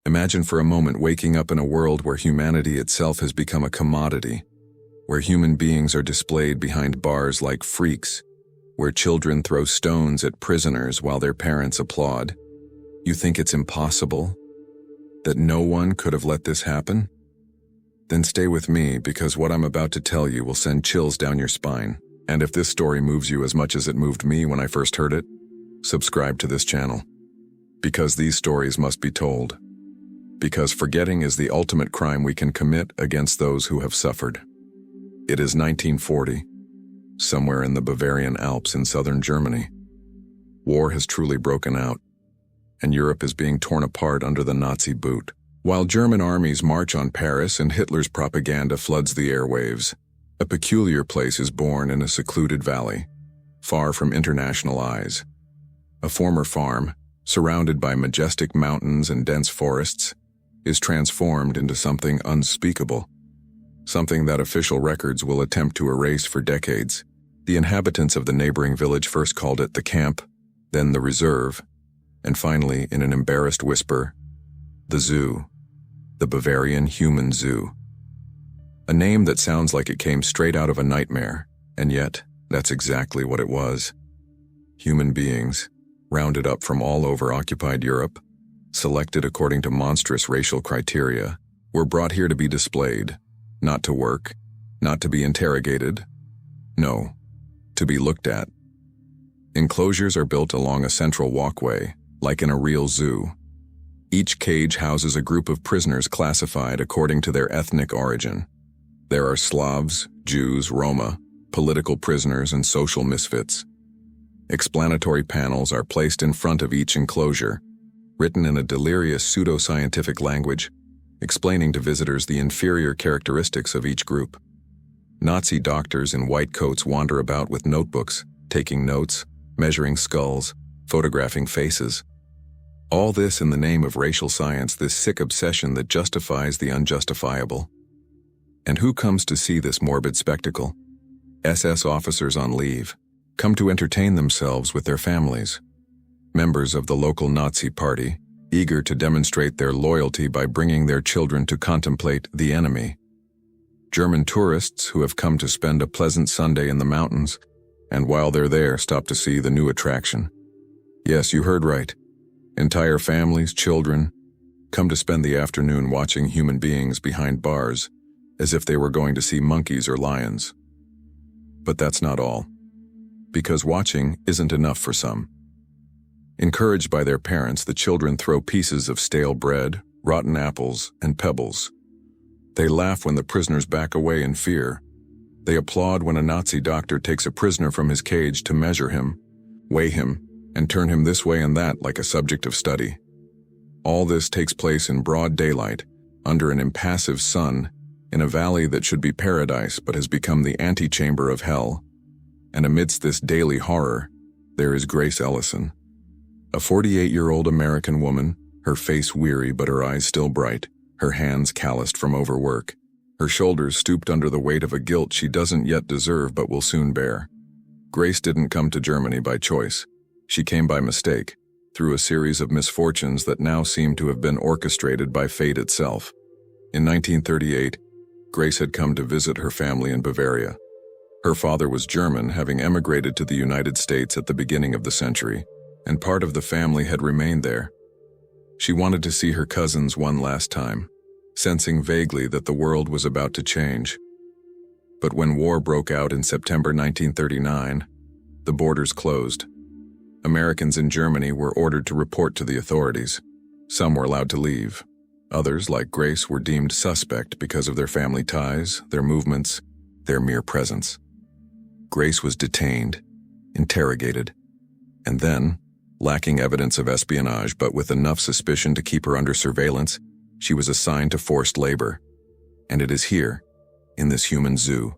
Imagine for a moment waking up in a world where humanity itself has become a commodity, where human beings are displayed behind bars like freaks, where children throw stones at prisoners while their parents applaud. You think it's impossible? That no one could have let this happen? Then stay with me, because what I'm about to tell you will send chills down your spine. And if this story moves you as much as it moved me when I first heard it, subscribe to this channel. Because these stories must be told. Because forgetting is the ultimate crime we can commit against those who have suffered. It is 1940, somewhere in the Bavarian Alps in southern Germany. War has truly broken out, and Europe is being torn apart under the Nazi boot. While German armies march on Paris and Hitler's propaganda floods the airwaves, a peculiar place is born in a secluded valley, far from international eyes. A former farm, surrounded by majestic mountains and dense forests, is transformed into something unspeakable, something that official records will attempt to erase for decades. The inhabitants of the neighboring village first called it the camp, then the reserve, and finally, in an embarrassed whisper, the zoo, the Bavarian Human Zoo. A name that sounds like it came straight out of a nightmare, and yet, that's exactly what it was. Human beings, rounded up from all over occupied Europe, selected according to monstrous racial criteria, were brought here to be displayed, not to work, not to be interrogated, no, to be looked at. Enclosures are built along a central walkway, like in a real zoo. Each cage houses a group of prisoners classified according to their ethnic origin. There are Slavs, Jews, Roma, political prisoners, and social misfits. Explanatory panels are placed in front of each enclosure, written in a delirious pseudo-scientific language, explaining to visitors the inferior characteristics of each group. Nazi doctors in white coats wander about with notebooks, taking notes, measuring skulls, photographing faces. All this in the name of racial science, this sick obsession that justifies the unjustifiable. And who comes to see this morbid spectacle? SS officers on leave, come to entertain themselves with their families. Members of the local Nazi party, eager to demonstrate their loyalty by bringing their children to contemplate the enemy. German tourists who have come to spend a pleasant Sunday in the mountains, and while they're there, stop to see the new attraction. Yes, you heard right. Entire families, children, come to spend the afternoon watching human beings behind bars, as if they were going to see monkeys or lions. But that's not all. Because watching isn't enough for some. Encouraged by their parents, the children throw pieces of stale bread, rotten apples, and pebbles. They laugh when the prisoners back away in fear. They applaud when a Nazi doctor takes a prisoner from his cage to measure him, weigh him, and turn him this way and that like a subject of study. All this takes place in broad daylight, under an impassive sun, in a valley that should be paradise but has become the antechamber of hell. And amidst this daily horror, there is Grace Ellison, a 48-year-old American woman, her face weary but her eyes still bright, her hands calloused from overwork, her shoulders stooped under the weight of a guilt she doesn't yet deserve but will soon bear. Grace didn't come to Germany by choice. She came by mistake, through a series of misfortunes that now seem to have been orchestrated by fate itself. In 1938, Grace had come to visit her family in Bavaria. Her father was German, having emigrated to the United States at the beginning of the century, and part of the family had remained there. She wanted to see her cousins one last time, sensing vaguely that the world was about to change. But when war broke out in September 1939, the borders closed. Americans in Germany were ordered to report to the authorities. Some were allowed to leave. Others, like Grace, were deemed suspect because of their family ties, their movements, their mere presence. Grace was detained, interrogated, and then, lacking evidence of espionage but with enough suspicion to keep her under surveillance, she was assigned to forced labor. And it is here, in this human zoo,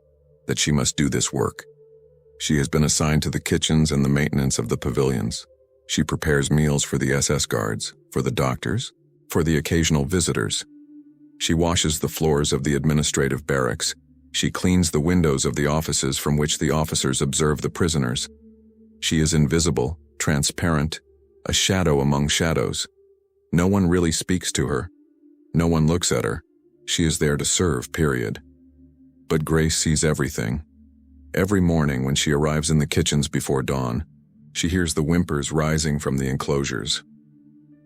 that she must do this work. She has been assigned to the kitchens and the maintenance of the pavilions. She prepares meals for the SS guards, for the doctors, for the occasional visitors. She washes the floors of the administrative barracks. She cleans the windows of the offices from which the officers observe the prisoners. She is invisible, transparent, a shadow among shadows. No one really speaks to her, No one looks at her. She is there to serve, period. But Grace sees everything. Every morning when she arrives in the kitchens before dawn, she hears the whimpers rising from the enclosures.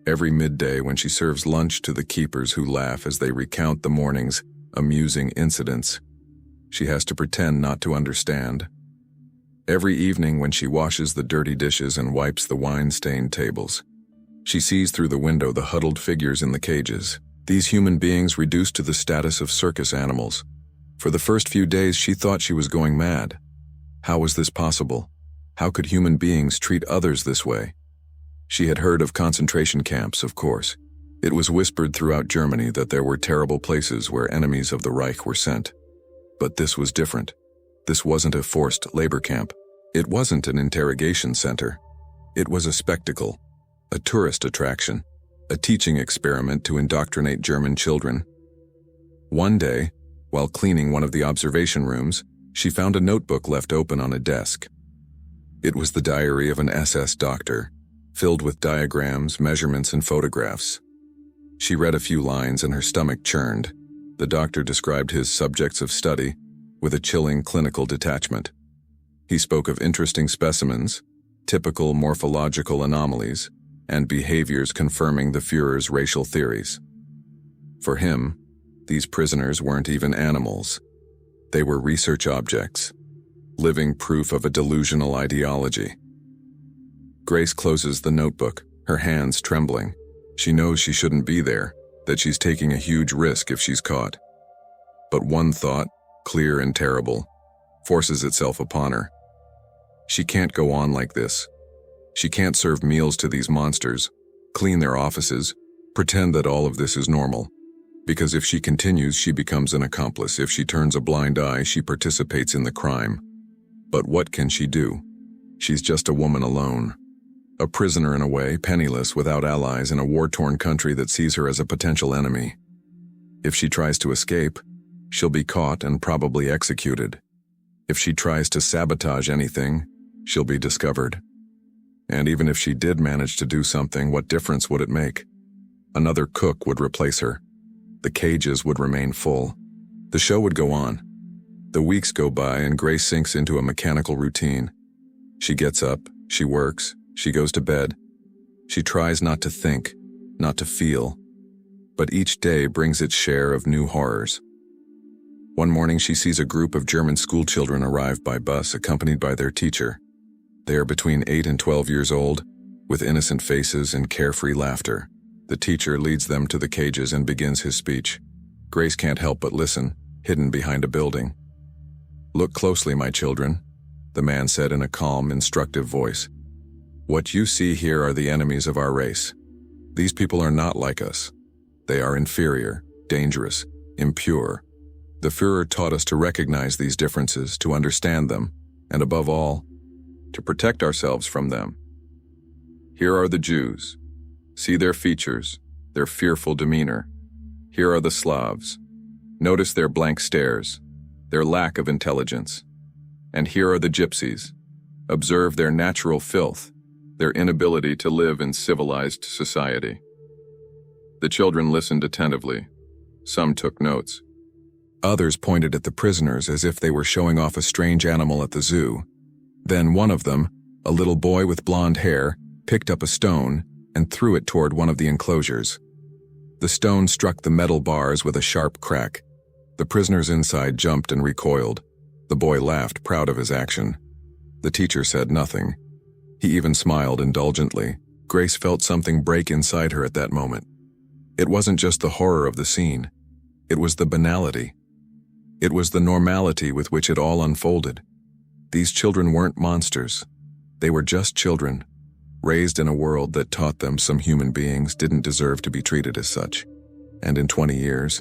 Every midday when she serves lunch to the keepers who laugh as they recount the morning's amusing incidents, she has to pretend not to understand. Every evening when she washes the dirty dishes and wipes the wine-stained tables, she sees through the window the huddled figures in the cages, these human beings reduced to the status of circus animals. For the first few days she thought she was going mad. How was this possible? How could human beings treat others this way? She had heard of concentration camps, of course. It was whispered throughout Germany that there were terrible places where enemies of the Reich were sent. But this was different. This wasn't a forced labor camp. It wasn't an interrogation center. It was a spectacle, a tourist attraction, a teaching experiment to indoctrinate German children. One day, while cleaning one of the observation rooms, she found a notebook left open on a desk. It was the diary of an SS doctor, filled with diagrams, measurements, and photographs. She read a few lines and her stomach churned. The doctor described his subjects of study with a chilling clinical detachment. He spoke of interesting specimens, typical morphological anomalies, and behaviors confirming the Führer's racial theories. For him, these prisoners weren't even animals. They were research objects, living proof of a delusional ideology. Grace closes the notebook, her hands trembling. She knows she shouldn't be there, that she's taking a huge risk if she's caught. But one thought, clear and terrible, forces itself upon her. She can't go on like this. She can't serve meals to these monsters, clean their offices, pretend that all of this is normal. Because if she continues, she becomes an accomplice. If she turns a blind eye, she participates in the crime. But what can she do? She's just a woman alone. A prisoner in a way, penniless, without allies, in a war-torn country that sees her as a potential enemy. If she tries to escape, she'll be caught and probably executed. If she tries to sabotage anything, she'll be discovered. And even if she did manage to do something, what difference would it make? Another cook would replace her. The cages would remain full. The show would go on. The weeks go by and Grace sinks into a mechanical routine. She gets up, she works, she goes to bed. She tries not to think, not to feel. But each day brings its share of new horrors. One morning she sees a group of German schoolchildren arrive by bus accompanied by their teacher. They are between 8 and 12 years old, with innocent faces and carefree laughter. The teacher leads them to the cages and begins his speech. Grace can't help but listen, hidden behind a building. "Look closely, my children," the man said in a calm, instructive voice. "What you see here are the enemies of our race. These people are not like us. They are inferior, dangerous, impure. The Führer taught us to recognize these differences, to understand them, and above all, to protect ourselves from them. Here are the Jews. See their features, their fearful demeanor. Here are the Slavs. Notice their blank stares, their lack of intelligence. And here are the Gypsies. Observe their natural filth, their inability to live in civilized society." The children listened attentively. Some took notes. Others pointed at the prisoners as if they were showing off a strange animal at the zoo. Then one of them, a little boy with blonde hair, picked up a stone and threw it toward one of the enclosures. The stone struck the metal bars with a sharp crack. The prisoners inside jumped and recoiled. The boy laughed, proud of his action. The teacher said nothing. He even smiled indulgently. Grace felt something break inside her at that moment. It wasn't just the horror of the scene. It was the banality. It was the normality with which it all unfolded. These children weren't monsters. They were just children, raised in a world that taught them some human beings didn't deserve to be treated as such. And in 20 years,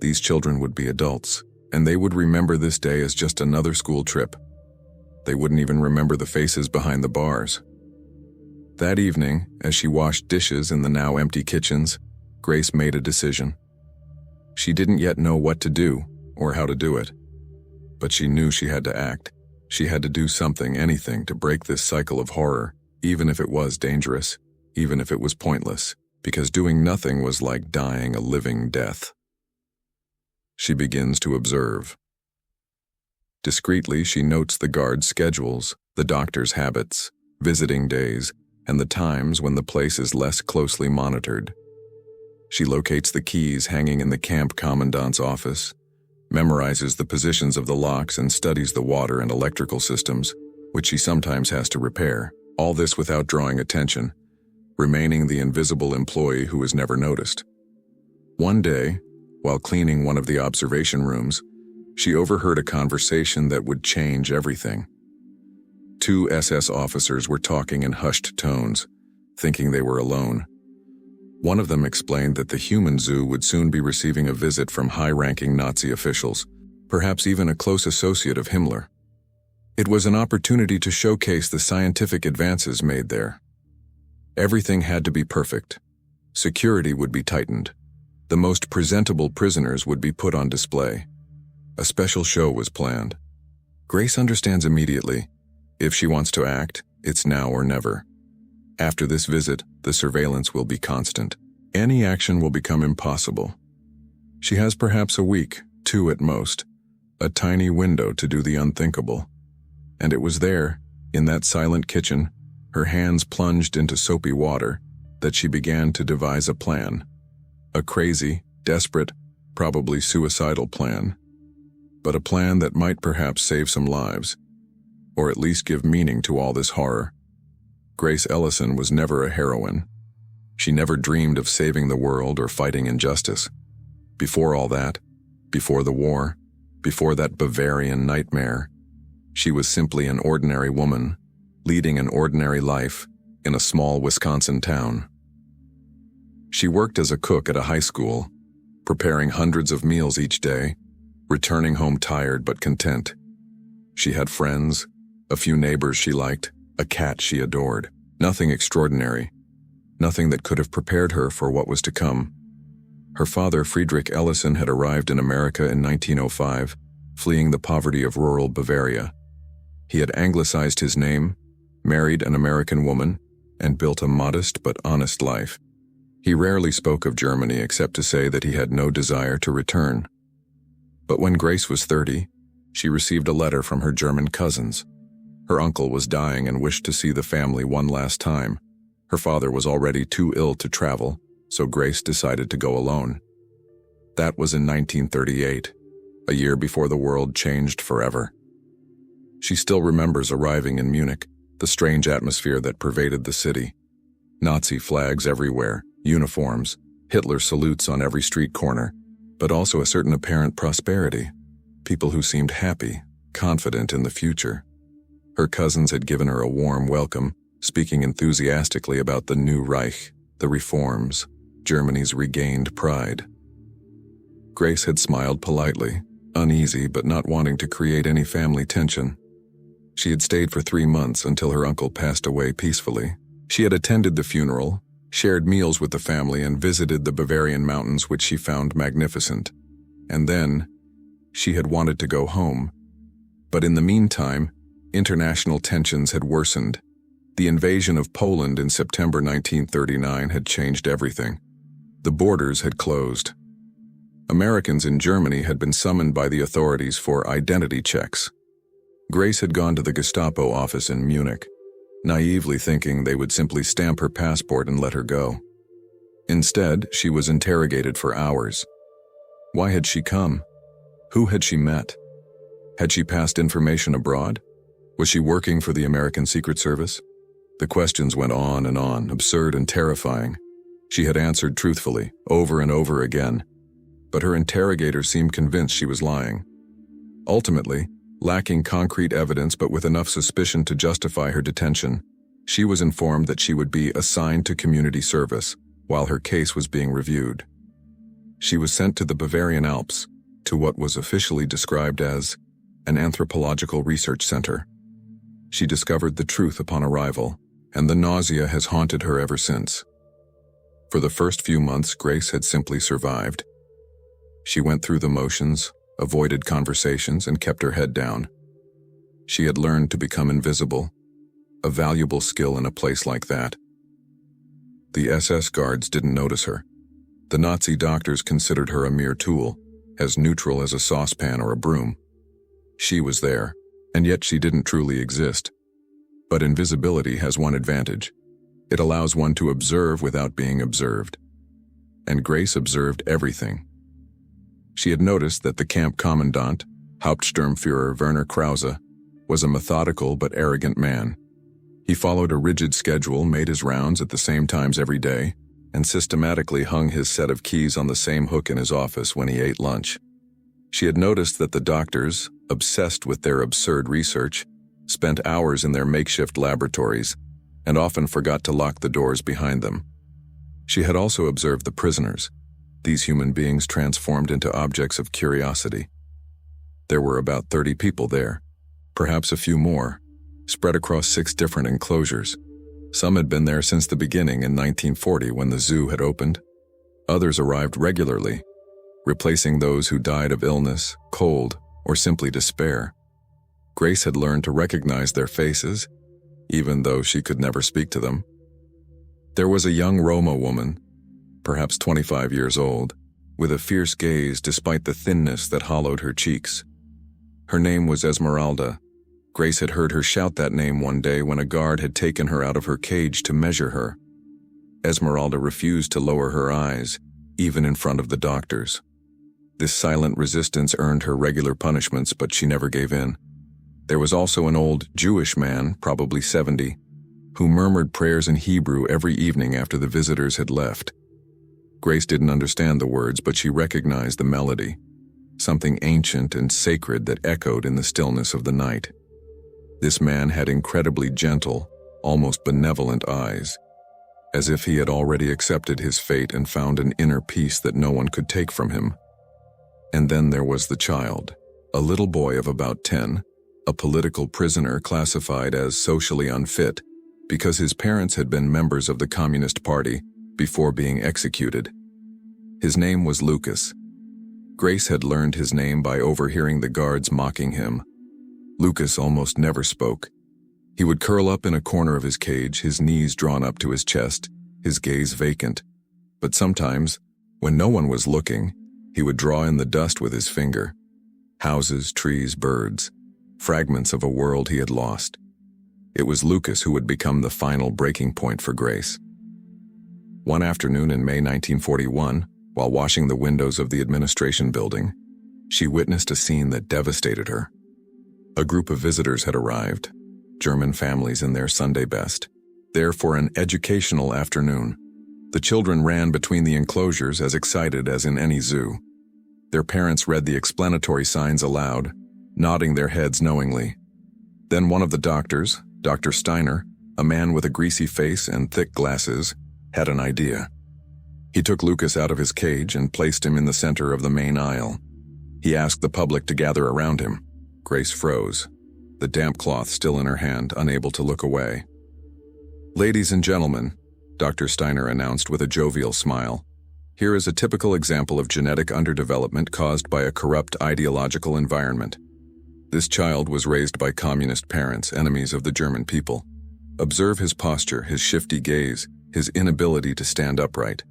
these children would be adults, and they would remember this day as just another school trip. They wouldn't even remember the faces behind the bars. That evening, as she washed dishes in the now empty kitchens, Grace made a decision. She didn't yet know what to do, or how to do it. But she knew she had to act. She had to do something, anything, to break this cycle of horror, even if it was dangerous, even if it was pointless. because doing nothing was like dying a living death. She begins to observe. Discreetly, she notes the guards' schedules, the doctor's habits, visiting days, and the times when the place is less closely monitored. She locates the keys hanging in the camp commandant's office, memorizes the positions of the locks, and studies the water and electrical systems, which she sometimes has to repair, all this without drawing attention, remaining the invisible employee who is never noticed. One day, while cleaning one of the observation rooms, she overheard a conversation that would change everything. Two SS officers were talking in hushed tones, thinking they were alone. One of them explained that the human zoo would soon be receiving a visit from high-ranking Nazi officials, perhaps even a close associate of Himmler. It was an opportunity to showcase the scientific advances made there. Everything had to be perfect. Security would be tightened. The most presentable prisoners would be put on display. A special show was planned. Grace understands immediately. If she wants to act, it's now or never. After this visit, the surveillance will be constant. Any action will become impossible. She has perhaps a week, 2 at most, a tiny window to do the unthinkable. And it was there, in that silent kitchen, her hands plunged into soapy water, that she began to devise a plan. A crazy, desperate, probably suicidal plan. But a plan that might perhaps save some lives, or at least give meaning to all this horror. Grace Ellison was never a heroine. She never dreamed of saving the world or fighting injustice. Before all that, before the war, before that Bavarian nightmare, she was simply an ordinary woman, leading an ordinary life in a small Wisconsin town. She worked as a cook at a high school, preparing hundreds of meals each day, returning home tired but content. She had friends, a few neighbors she liked, a cat she adored. Nothing extraordinary, nothing that could have prepared her for what was to come. Her father, Friedrich Ellison, had arrived in America in 1905, fleeing the poverty of rural Bavaria. He had anglicized his name, married an American woman, and built a modest but honest life. He rarely spoke of Germany except to say that he had no desire to return. But when Grace was 30, she received a letter from her German cousins. Her uncle was dying and wished to see the family one last time. Her father was already too ill to travel, so Grace decided to go alone. That was in 1938, a year before the world changed forever. She still remembers arriving in Munich, the strange atmosphere that pervaded the city. Nazi flags everywhere, uniforms, Hitler salutes on every street corner, but also a certain apparent prosperity. People who seemed happy, confident in the future. Her cousins had given her a warm welcome, speaking enthusiastically about the new Reich, the reforms, Germany's regained pride. Grace had smiled politely, uneasy but not wanting to create any family tension. She had stayed for 3 months until her uncle passed away peacefully. She had attended the funeral, shared meals with the family, and visited the Bavarian mountains, which she found magnificent. And then, she had wanted to go home. But in the meantime, international tensions had worsened. The invasion of Poland in September 1939 had changed everything. The borders had closed. Americans in Germany had been summoned by the authorities for identity checks. Grace had gone to the Gestapo office in Munich, naively thinking they would simply stamp her passport and let her go. Instead, she was interrogated for hours. Why had she come? Who had she met? Had she passed information abroad? Was she working for the American Secret Service? The questions went on, absurd and terrifying. She had answered truthfully, over and over again, but her interrogator seemed convinced she was lying. Ultimately, lacking concrete evidence but with enough suspicion to justify her detention, she was informed that she would be assigned to community service while her case was being reviewed. She was sent to the Bavarian Alps, to what was officially described as an anthropological research center. She discovered the truth upon arrival, and the nausea has haunted her ever since. For the first few months, Grace had simply survived. She went through the motions, avoided conversations, and kept her head down. She had learned to become invisible, a valuable skill in a place like that. The SS guards didn't notice her. The Nazi doctors considered her a mere tool, as neutral as a saucepan or a broom. She was there, and yet she didn't truly exist. But invisibility has one advantage. It allows one to observe without being observed. And Grace observed everything. She had noticed that the camp commandant, Hauptsturmführer Werner Krause, was a methodical but arrogant man. He followed a rigid schedule, made his rounds at the same times every day, and systematically hung his set of keys on the same hook in his office when he ate lunch. She had noticed that the doctors, obsessed with their absurd research, spent hours in their makeshift laboratories and often forgot to lock the doors behind them. She had also observed the prisoners, these human beings transformed into objects of curiosity. There were about 30 people there, perhaps a few more, spread across 6 different enclosures. Some had been there since the beginning in 1940 when the zoo had opened. Others arrived regularly, replacing those who died of illness, cold, or simply despair. Grace had learned to recognize their faces, even though she could never speak to them. There was a young Roma woman, perhaps 25 years old, with a fierce gaze despite the thinness that hollowed her cheeks. Her name was Esmeralda. Grace had heard her shout that name one day when a guard had taken her out of her cage to measure her. Esmeralda refused to lower her eyes, even in front of the doctors. This silent resistance earned her regular punishments, but she never gave in. There was also an old Jewish man, probably 70, who murmured prayers in Hebrew every evening after the visitors had left. Grace didn't understand the words, but she recognized the melody, something ancient and sacred that echoed in the stillness of the night. This man had incredibly gentle, almost benevolent eyes, as if he had already accepted his fate and found an inner peace that no one could take from him. And then there was the child, a little boy of about 10, a political prisoner classified as socially unfit because his parents had been members of the Communist Party before being executed. His name was Lucas. Grace had learned his name by overhearing the guards mocking him. Lucas almost never spoke. He would curl up in a corner of his cage, his knees drawn up to his chest, his gaze vacant. But sometimes, when no one was looking, he would draw in the dust with his finger. Houses, trees, birds, fragments of a world he had lost. It was Lucas who would become the final breaking point for Grace. One afternoon in May 1941, while washing the windows of the administration building, she witnessed a scene that devastated her. A group of visitors had arrived, German families in their Sunday best, there for an educational afternoon. The children ran between the enclosures as excited as in any zoo. Their parents read the explanatory signs aloud, nodding their heads knowingly. Then one of the doctors, Dr. Steiner, a man with a greasy face and thick glasses, had an idea. He took Lucas out of his cage and placed him in the center of the main aisle. He asked the public to gather around him. Grace froze, the damp cloth still in her hand, unable to look away. "Ladies and gentlemen," Dr. Steiner announced with a jovial smile, "here is a typical example of genetic underdevelopment caused by a corrupt ideological environment. This child was raised by communist parents, enemies of the German people. Observe his posture, his shifty gaze, his inability to stand upright.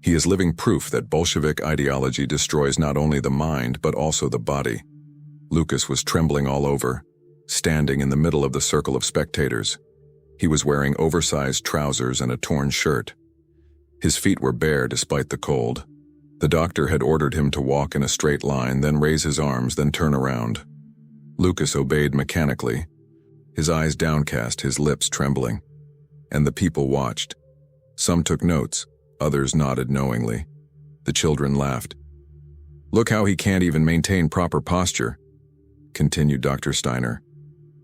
He is living proof that Bolshevik ideology destroys not only the mind but also the body." Lucas was trembling all over, standing in the middle of the circle of spectators. He was wearing oversized trousers and a torn shirt. His feet were bare despite the cold. The doctor had ordered him to walk in a straight line, then raise his arms, then turn around. Lucas obeyed mechanically, his eyes downcast, his lips trembling. And the people watched. Some took notes, others nodded knowingly. The children laughed. "Look how he can't even maintain proper posture," continued Dr. Steiner.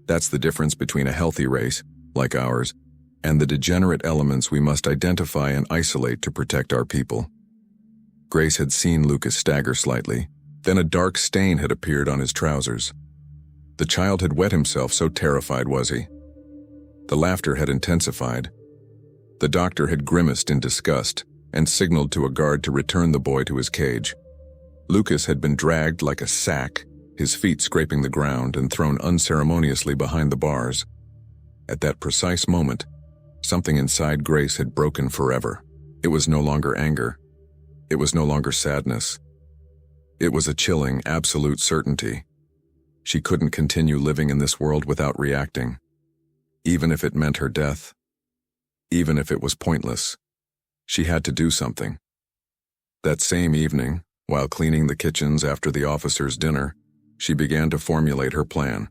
"That's the difference between a healthy race, like ours, and the degenerate elements we must identify and isolate to protect our people." Grace had seen Lucas stagger slightly. Then a dark stain had appeared on his trousers. The child had wet himself, so terrified was he. The laughter had intensified. The doctor had grimaced in disgust and signaled to a guard to return the boy to his cage. Lucas had been dragged like a sack, his feet scraping the ground, and thrown unceremoniously behind the bars. At that precise moment, Something inside Grace had broken forever. It was no longer anger. It was no longer sadness. It was a chilling, absolute certainty. She couldn't continue living in this world without reacting, even if it meant her death, even if it was pointless. She had to do something. That same evening, while cleaning the kitchens after the officers' dinner, she began to formulate her plan.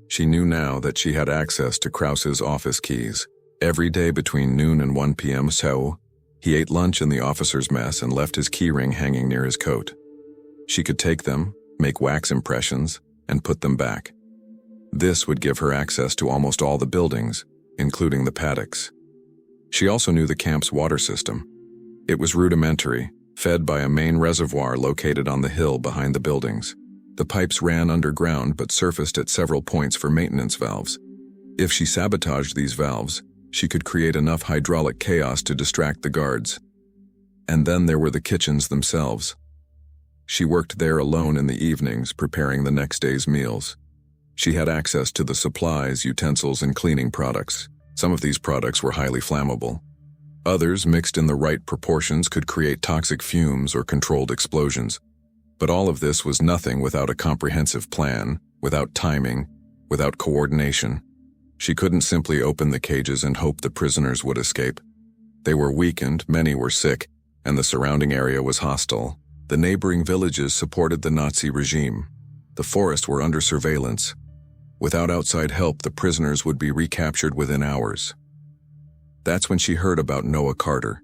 She knew now that she had access to Krause's office keys. Every day between noon and 1 p.m. so, he ate lunch in the officer's mess and left his keyring hanging near his coat. She could take them, make wax impressions, and put them back. This would give her access to almost all the buildings, including the paddocks. She also knew the camp's water system. It was rudimentary, fed by a main reservoir located on the hill behind the buildings. The pipes ran underground but surfaced at several points for maintenance valves. If she sabotaged these valves, she could create enough hydraulic chaos to distract the guards. And then there were the kitchens themselves. She worked there alone in the evenings, preparing the next day's meals. She had access to the supplies, utensils, and cleaning products. Some of these products were highly flammable. Others, mixed in the right proportions, could create toxic fumes or controlled explosions. But all of this was nothing without a comprehensive plan, without timing, without coordination. She couldn't simply open the cages and hope the prisoners would escape. They were weakened, many were sick, and the surrounding area was hostile. The neighboring villages supported the Nazi regime. The forests were under surveillance. Without outside help, the prisoners would be recaptured within hours. That's when she heard about Noah Carter.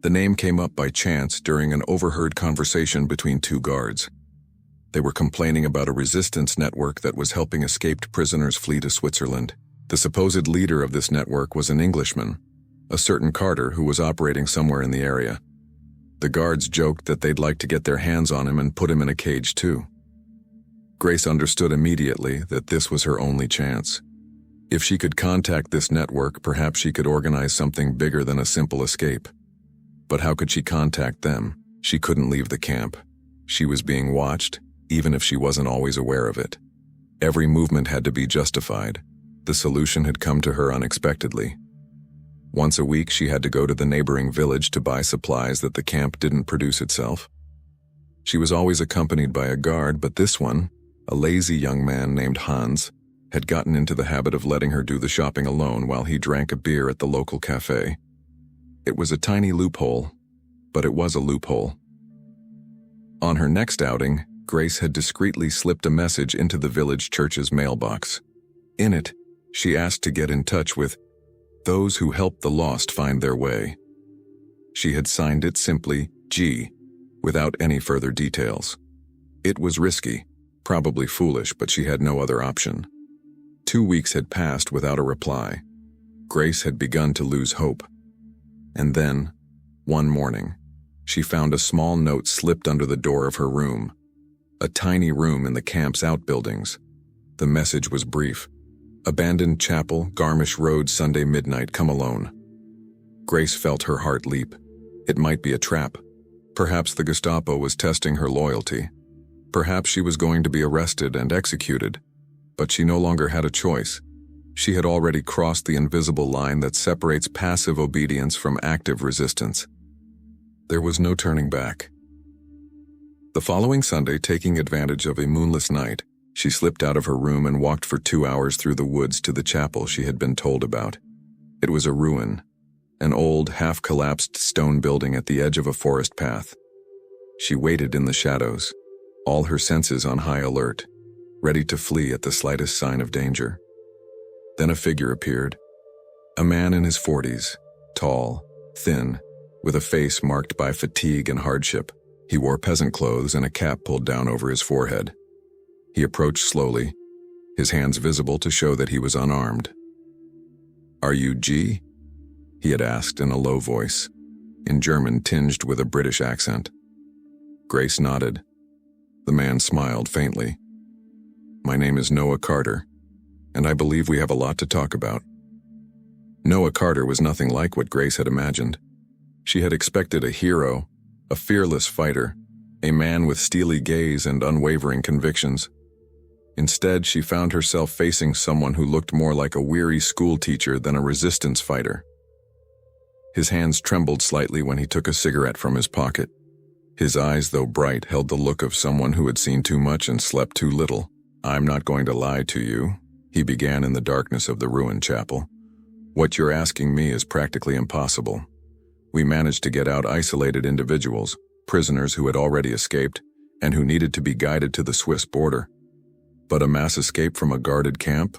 The name came up by chance during an overheard conversation between two guards. They were complaining about a resistance network that was helping escaped prisoners flee to Switzerland. The supposed leader of this network was an Englishman, a certain Carter who was operating somewhere in the area. The guards joked that they'd like to get their hands on him and put him in a cage too. Grace understood immediately that this was her only chance. If she could contact this network, perhaps she could organize something bigger than a simple escape. But how could she contact them? She couldn't leave the camp. She was being watched, even if she wasn't always aware of it. Every movement had to be justified. The solution had come to her unexpectedly. Once a week, she had to go to the neighboring village to buy supplies that the camp didn't produce itself. She was always accompanied by a guard, but this one, a lazy young man named Hans, had gotten into the habit of letting her do the shopping alone while he drank a beer at the local cafe. It was a tiny loophole, but it was a loophole. On her next outing, Grace had discreetly slipped a message into the village church's mailbox. In it, she asked to get in touch with those who help the lost find their way. She had signed it simply G, without any further details. It was risky, probably foolish, but she had no other option. 2 weeks had passed without a reply. Grace had begun to lose hope. And then, one morning, she found a small note slipped under the door of her room. A tiny room in the camp's outbuildings. The message was brief. Abandoned chapel, Garmisch Road, Sunday midnight, come alone. Grace felt her heart leap. It might be a trap. Perhaps the Gestapo was testing her loyalty. Perhaps she was going to be arrested and executed. But she no longer had a choice. She had already crossed the invisible line that separates passive obedience from active resistance. There was no turning back. The following Sunday, taking advantage of a moonless night, she slipped out of her room and walked for 2 hours through the woods to the chapel she had been told about. It was a ruin, an old, half-collapsed stone building at the edge of a forest path. She waited in the shadows, all her senses on high alert, ready to flee at the slightest sign of danger. Then a figure appeared. A man in his 40s, tall, thin, with a face marked by fatigue and hardship. He wore peasant clothes and a cap pulled down over his forehead. He approached slowly, his hands visible to show that he was unarmed. "Are you G?" he had asked in a low voice, in German tinged with a British accent. Grace nodded. The man smiled faintly. "My name is Noah Carter, and I believe we have a lot to talk about." Noah Carter was nothing like what Grace had imagined. She had expected a hero, a fearless fighter, a man with steely gaze and unwavering convictions. Instead, she found herself facing someone who looked more like a weary schoolteacher than a resistance fighter. His hands trembled slightly when he took a cigarette from his pocket. His eyes, though bright, held the look of someone who had seen too much and slept too little. "I'm not going to lie to you," he began in the darkness of the ruined chapel. "What you're asking me is practically impossible. We managed to get out isolated individuals, prisoners who had already escaped, and who needed to be guided to the Swiss border. But a mass escape from a guarded camp,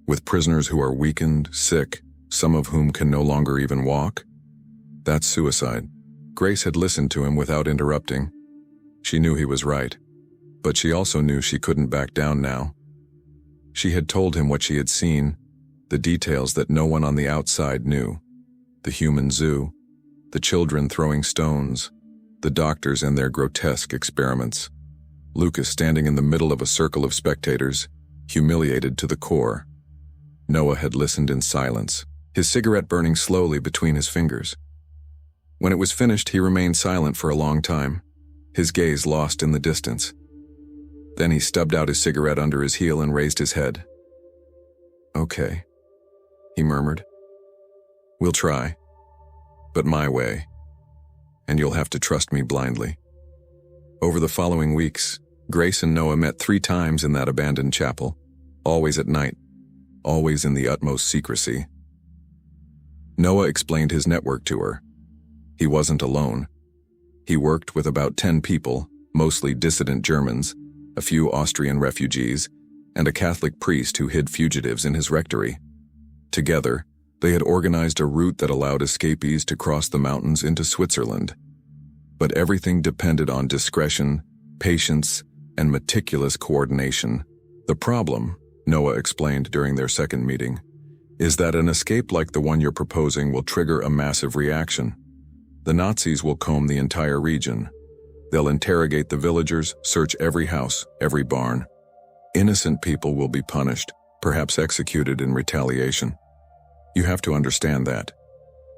with prisoners who are weakened, sick, some of whom can no longer even walk? That's suicide." Grace had listened to him without interrupting. She knew he was right, but she also knew she couldn't back down now. She had told him what she had seen, the details that no one on the outside knew. The human zoo, the children throwing stones, the doctors and their grotesque experiments. Lucas standing in the middle of a circle of spectators, humiliated to the core. Noah had listened in silence, his cigarette burning slowly between his fingers. When it was finished, he remained silent for a long time, his gaze lost in the distance. Then he stubbed out his cigarette under his heel and raised his head. "Okay," he murmured. "We'll try, but my way, and you'll have to trust me blindly." Over the following weeks, Grace and Noah met 3 times in that abandoned chapel, always at night, always in the utmost secrecy. Noah explained his network to her. He wasn't alone. He worked with about 10 people, mostly dissident Germans, a few Austrian refugees, and a Catholic priest who hid fugitives in his rectory. Together, they had organized a route that allowed escapees to cross the mountains into Switzerland. But everything depended on discretion, patience, and meticulous coordination. "The problem," Noah explained during their second meeting, "is that an escape like the one you're proposing will trigger a massive reaction. The Nazis will comb the entire region. They'll interrogate the villagers, search every house, every barn. Innocent people will be punished, perhaps executed in retaliation. You have to understand that.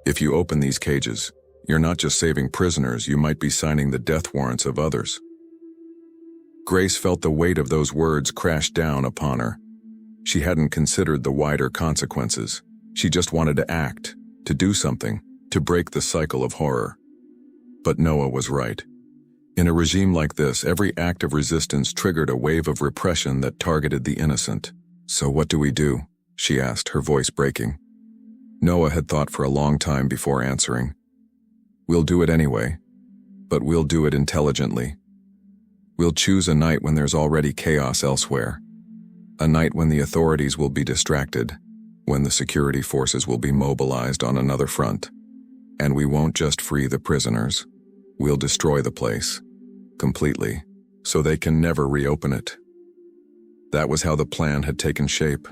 If you open these cages, you're not just saving prisoners, you might be signing the death warrants of others." Grace felt the weight of those words crash down upon her. She hadn't considered the wider consequences. She just wanted to act, to do something, to break the cycle of horror. But Noah was right. In a regime like this, every act of resistance triggered a wave of repression that targeted the innocent. "So what do we do?" she asked, her voice breaking. Noah had thought for a long time before answering. "We'll do it anyway, but we'll do it intelligently. We'll choose a night when there's already chaos elsewhere. A night when the authorities will be distracted, when the security forces will be mobilized on another front. And we won't just free the prisoners. We'll destroy the place, completely, so they can never reopen it." That was how the plan had taken shape.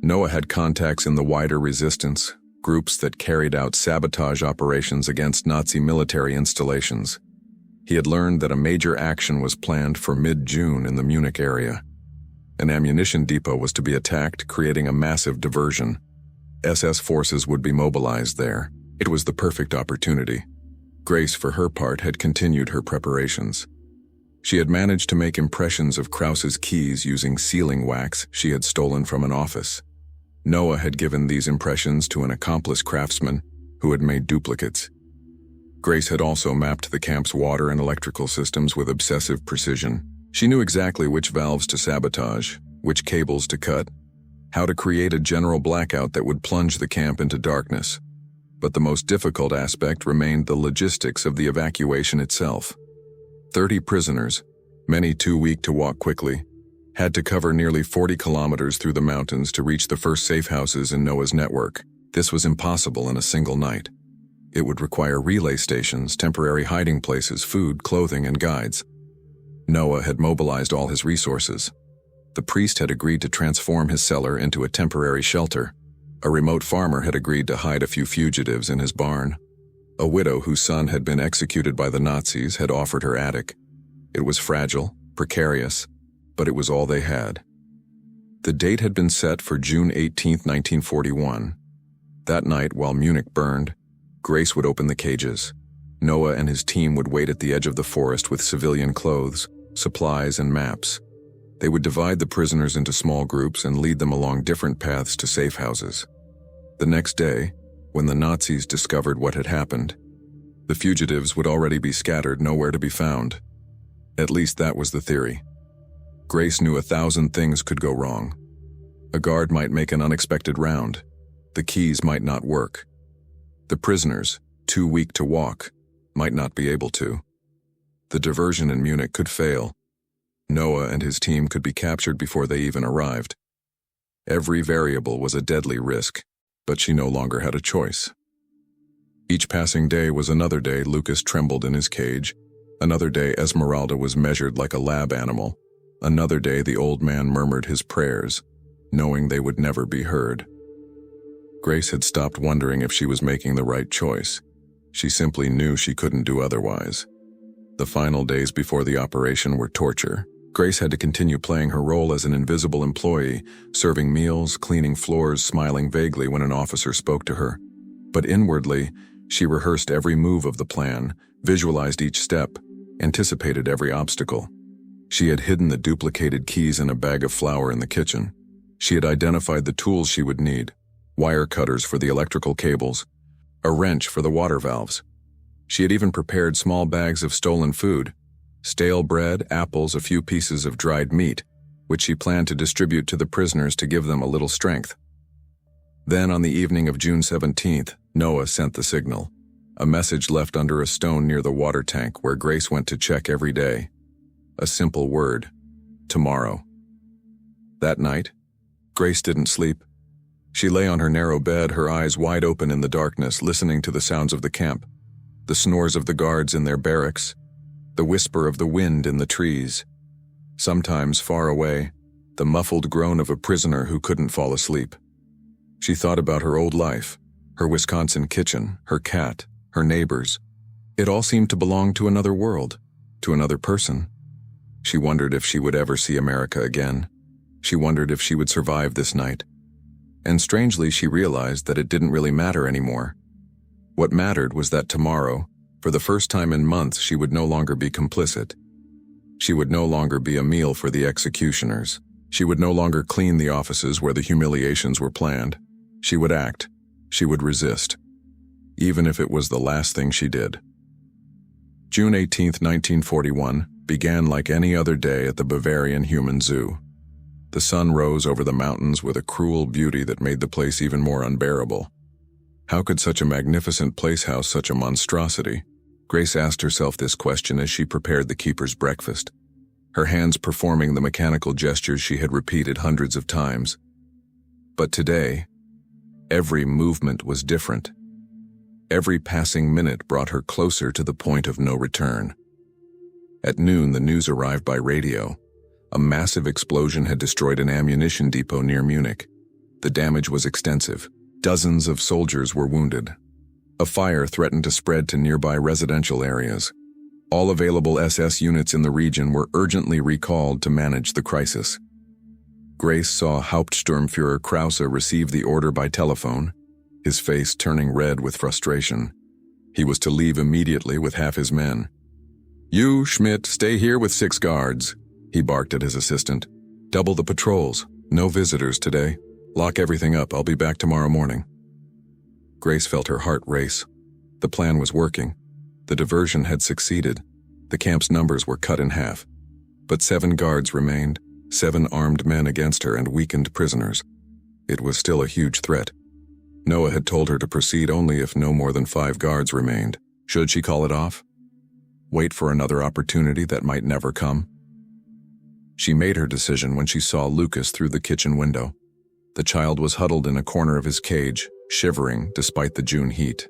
Noah had contacts in the wider resistance, groups that carried out sabotage operations against Nazi military installations. He had learned that a major action was planned for mid-June in the Munich area. An ammunition depot was to be attacked, creating a massive diversion. SS forces would be mobilized there. It was the perfect opportunity. Grace, for her part, had continued her preparations. She had managed to make impressions of Krauss's keys using sealing wax she had stolen from an office. Noah had given these impressions to an accomplice craftsman who had made duplicates. Grace had also mapped the camp's water and electrical systems with obsessive precision. She knew exactly which valves to sabotage, which cables to cut, how to create a general blackout that would plunge the camp into darkness. But the most difficult aspect remained the logistics of the evacuation itself. 30 prisoners, many too weak to walk quickly, had to cover nearly 40 kilometers through the mountains to reach the first safe houses in Noah's network. This was impossible in a single night. It would require relay stations, temporary hiding places, food, clothing, and guides. Noah had mobilized all his resources. The priest had agreed to transform his cellar into a temporary shelter. A remote farmer had agreed to hide a few fugitives in his barn. A widow whose son had been executed by the Nazis had offered her attic. It was fragile, precarious, but it was all they had. The date had been set for June 18, 1941. That night, while Munich burned, Grace would open the cages. Noah and his team would wait at the edge of the forest with civilian clothes, supplies, and maps. They would divide the prisoners into small groups and lead them along different paths to safe houses. The next day, when the Nazis discovered what had happened, the fugitives would already be scattered, nowhere to be found. At least that was the theory. Grace knew 1,000 things could go wrong. A guard might make an unexpected round. The keys might not work. The prisoners, too weak to walk, might not be able to. The diversion in Munich could fail. Noah and his team could be captured before they even arrived. Every variable was a deadly risk, but she no longer had a choice. Each passing day was another day Lucas trembled in his cage. Another day Esmeralda was measured like a lab animal. Another day the old man murmured his prayers, knowing they would never be heard. Grace had stopped wondering if she was making the right choice. She simply knew she couldn't do otherwise. The final days before the operation were torture. Grace had to continue playing her role as an invisible employee, serving meals, cleaning floors, smiling vaguely when an officer spoke to her. But inwardly, she rehearsed every move of the plan, visualized each step, anticipated every obstacle. She had hidden the duplicated keys in a bag of flour in the kitchen. She had identified the tools she would need: wire cutters for the electrical cables, a wrench for the water valves. She had even prepared small bags of stolen food, stale bread, apples, a few pieces of dried meat, which she planned to distribute to the prisoners to give them a little strength. Then, on the evening of June 17th, Noah sent the signal, a message left under a stone near the water tank where Grace went to check every day. A simple word: tomorrow. That night, Grace didn't sleep. She lay on her narrow bed, her eyes wide open in the darkness, listening to the sounds of the camp, the snores of the guards in their barracks, the whisper of the wind in the trees. Sometimes, far away, the muffled groan of a prisoner who couldn't fall asleep. She thought about her old life, her Wisconsin kitchen, her cat, her neighbors. It all seemed to belong to another world, to another person. She wondered if she would ever see America again. She wondered if she would survive this night. And strangely, she realized that it didn't really matter anymore. What mattered was that tomorrow, for the first time in months, she would no longer be complicit. She would no longer be a meal for the executioners. She would no longer clean the offices where the humiliations were planned. She would act. She would resist. Even if it was the last thing she did. June 18, 1941, began like any other day at the Bavarian Human Zoo. The sun rose over the mountains with a cruel beauty that made the place even more unbearable. How could such a magnificent place house such a monstrosity? Grace asked herself this question as she prepared the keeper's breakfast, her hands performing the mechanical gestures she had repeated hundreds of times. But today, every movement was different. Every passing minute brought her closer to the point of no return. At noon, the news arrived by radio. A massive explosion had destroyed an ammunition depot near Munich. The damage was extensive. Dozens of soldiers were wounded. A fire threatened to spread to nearby residential areas. All available SS units in the region were urgently recalled to manage the crisis. Grace saw Hauptsturmführer Krause receive the order by telephone, his face turning red with frustration. He was to leave immediately with half his men. "You, Schmidt, stay here with 6 guards," he barked at his assistant. "Double the patrols. No visitors today. Lock everything up. I'll be back tomorrow morning." Grace felt her heart race. The plan was working. The diversion had succeeded. The camp's numbers were cut in half. But 7 guards remained, 7 armed men against her and weakened prisoners. It was still a huge threat. Noah had told her to proceed only if no more than 5 guards remained. Should she call it off? Wait for another opportunity that might never come? She made her decision when she saw Lucas through the kitchen window. The child was huddled in a corner of his cage, shivering despite the June heat.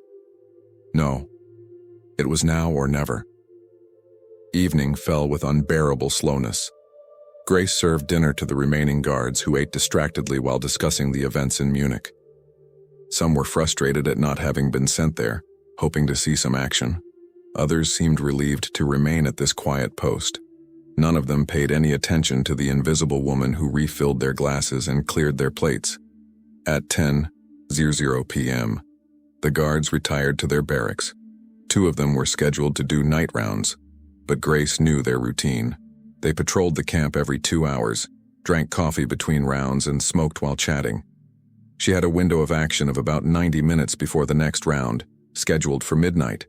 No, it was now or never. Evening fell with unbearable slowness. Grace served dinner to the remaining guards, who ate distractedly while discussing the events in Munich. Some were frustrated at not having been sent there, hoping to see some action. Others seemed relieved to remain at this quiet post. None of them paid any attention to the invisible woman who refilled their glasses and cleared their plates. At 10:00 p.m., the guards retired to their barracks. 2 of them were scheduled to do night rounds, but Grace knew their routine. They patrolled the camp every 2 hours, drank coffee between rounds, and smoked while chatting. She had a window of action of about 90 minutes before the next round, scheduled for midnight.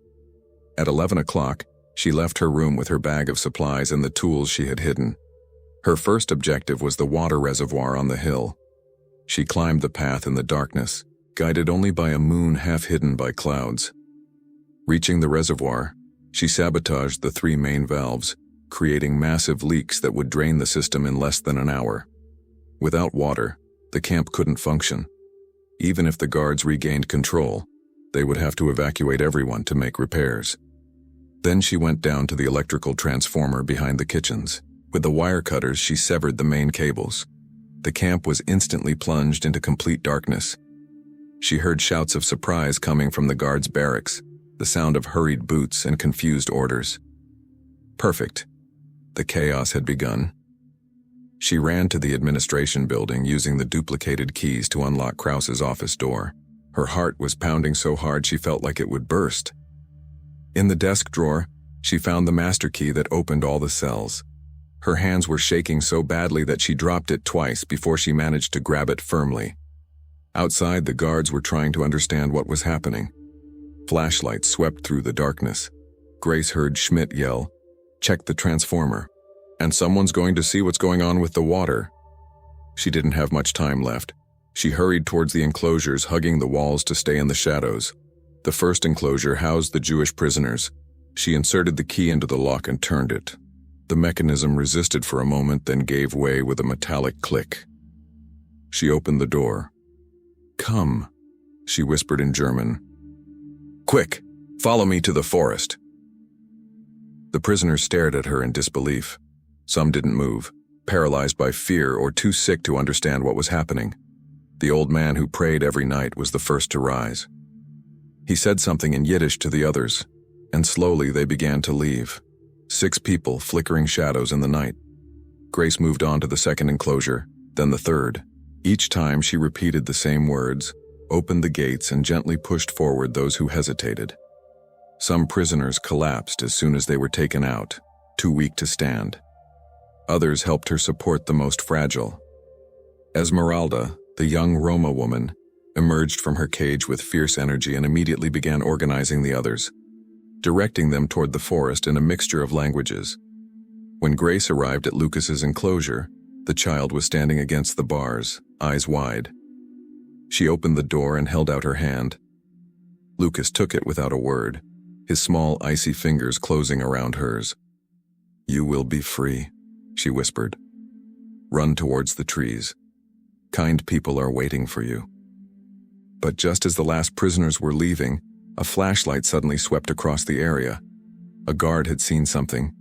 At 11 o'clock, she left her room with her bag of supplies and the tools she had hidden. Her first objective was the water reservoir on the hill. She climbed the path in the darkness, guided only by a moon half hidden by clouds. Reaching the reservoir, she sabotaged the 3 main valves, creating massive leaks that would drain the system in less than an hour. Without water, the camp couldn't function. Even if the guards regained control, they would have to evacuate everyone to make repairs. Then she went down to the electrical transformer behind the kitchens. With the wire cutters, she severed the main cables. The camp was instantly plunged into complete darkness. She heard shouts of surprise coming from the guards' barracks, the sound of hurried boots and confused orders. Perfect. The chaos had begun. She ran to the administration building using the duplicated keys to unlock Krause's office door. Her heart was pounding so hard she felt like it would burst. In the desk drawer, she found the master key that opened all the cells. Her hands were shaking so badly that she dropped it twice before she managed to grab it firmly. Outside, the guards were trying to understand what was happening. Flashlights swept through the darkness. Grace heard Schmidt yell, "Check the transformer. And someone's going to see what's going on with the water." She didn't have much time left. She hurried towards the enclosures, hugging the walls to stay in the shadows. The first enclosure housed the Jewish prisoners. She inserted the key into the lock and turned it. The mechanism resisted for a moment, then gave way with a metallic click. She opened the door. "Come," she whispered in German. "Quick, follow me to the forest." The prisoners stared at her in disbelief. Some didn't move, paralyzed by fear or too sick to understand what was happening. The old man who prayed every night was the first to rise. He said something in Yiddish to the others, and slowly they began to leave. 6 people, flickering shadows in the night. Grace moved on to the second enclosure, then the third. Each time she repeated the same words, opened the gates, and gently pushed forward those who hesitated. Some prisoners collapsed as soon as they were taken out, too weak to stand. Others helped her support the most fragile. Esmeralda, the young Roma woman, emerged from her cage with fierce energy and immediately began organizing the others, directing them toward the forest in a mixture of languages. When Grace arrived at Lucas's enclosure, the child was standing against the bars, eyes wide. She opened the door and held out her hand. Lucas took it without a word, his small icy fingers closing around hers. "You will be free," she whispered. "Run towards the trees. Kind people are waiting for you." But just as the last prisoners were leaving, a flashlight suddenly swept across the area. A guard had seen something.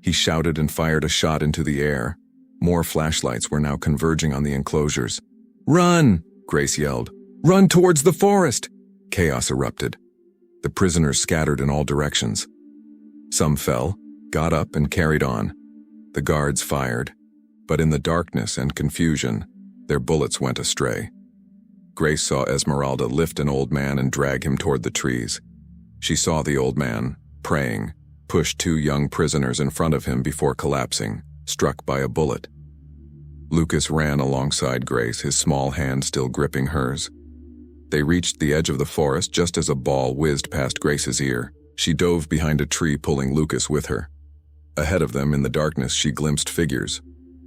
He shouted and fired a shot into the air. More flashlights were now converging on the enclosures. "Run!" Grace yelled. "Run towards the forest!" Chaos erupted. The prisoners scattered in all directions. Some fell, got up, and carried on. The guards fired, but in the darkness and confusion, their bullets went astray. Grace saw Esmeralda lift an old man and drag him toward the trees. She saw the old man, praying, push 2 young prisoners in front of him before collapsing, struck by a bullet. Lucas ran alongside Grace, his small hand still gripping hers. They reached the edge of the forest just as a ball whizzed past Grace's ear. She dove behind a tree, pulling Lucas with her. Ahead of them in the darkness, she glimpsed figures.